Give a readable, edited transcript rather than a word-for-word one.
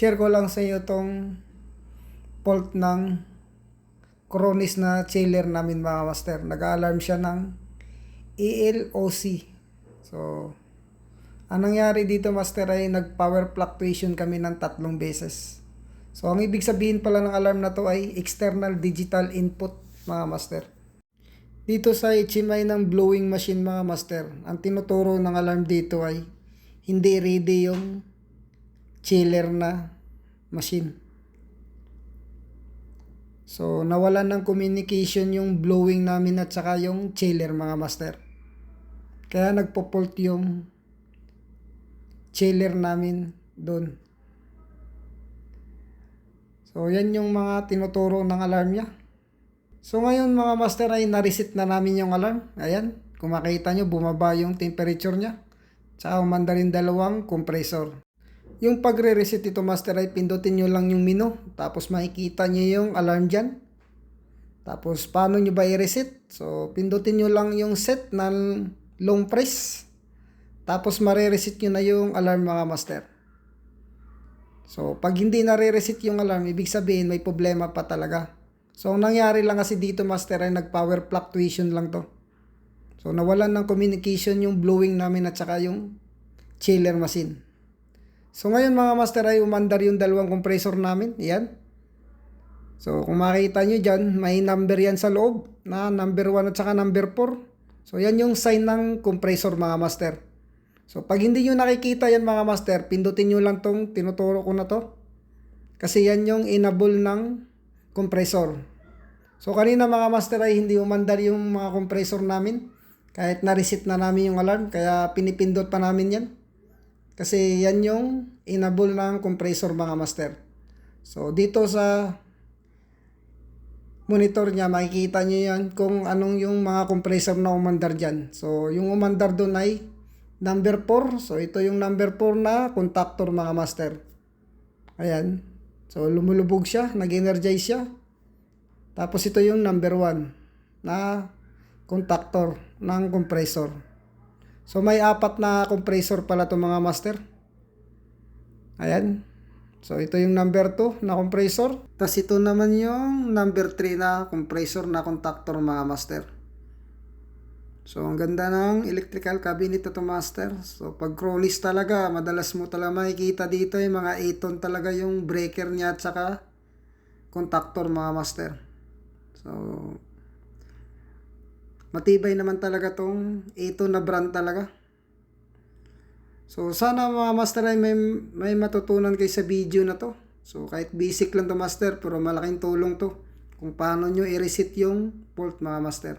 share ko lang sa iyo tong fault ng Coronis na chiller namin mga master. Nag-alarm siya ng ELOC. So, ang nangyari dito master ay nag-power fluctuation kami ng 3 beses. So, ang ibig sabihin pala ng alarm na to ay external digital input mga master. Dito sa HMI ng blowing machine mga master, ang tinuturo ng alarm dito ay hindi ready yung chiller na machine. So, nawalan ng communication yung blowing namin at saka yung chiller mga master. Kaya nagpo-fault yung chiller namin doon. So, yan yung mga tinuturo ng alarm niya. So, ngayon mga master ay na-reset na namin yung alarm. Ayan, kung makita nyo, bumaba yung temperature niya. Tsaka umanda rin 2 compressor. Yung pagre-reset ito master ay pindutin nyo lang yung menu. Tapos makikita nyo yung alarm dyan. Tapos paano nyo ba i-reset? So pindutin nyo lang yung set na long press. Tapos mare-reset nyo na yung alarm mga master. So pag hindi nare-reset yung alarm, ibig sabihin may problema pa talaga. So ang nangyari lang kasi dito master ay nag-power fluctuation lang to. So nawalan ng communication yung blowing namin at saka yung chiller machine. So ngayon mga master ay umandar yung 2 compressor namin. Yan. So kung makita nyo dyan, may number yan sa loob na number 1 at saka number 4. So yan yung sign ng compressor mga master. So pag hindi nyo nakikita yan mga master, pindutin nyo lang tong tinuturo ko na to. Kasi yan yung enable ng compressor. So kanina mga master ay hindi umandar yung mga compressor namin. Kahit na-reset na namin yung alarm, kaya pinipindot pa namin yan. Kasi yan yung enable ng compressor mga master. So dito sa monitor niya makikita nyo yan kung anong yung mga compressor na umandar dyan. So yung umandar doon ay number 4. So ito yung number 4 na contactor mga master. Ayan. So lumulubog siya, nag-energize siya. Tapos ito yung number 1 na contactor ng compressor. So may 4 na compressor pala to mga master. Ayan. So ito yung number 2 na compressor. Tapos ito naman yung number 3 na compressor na contactor mga master. So ang ganda ng electrical cabinet ito master. So pag Coronis talaga, madalas mo talaga makikita dito yung mga 8-ton talaga yung breaker niya at saka contactor mga master. So matibay naman talaga tong ito na brand talaga. So sana mga master ay may matutunan kayo sa video na to. So kahit basic lang to master, pero malaking tulong to kung paano nyo i-reset yung fault mga master.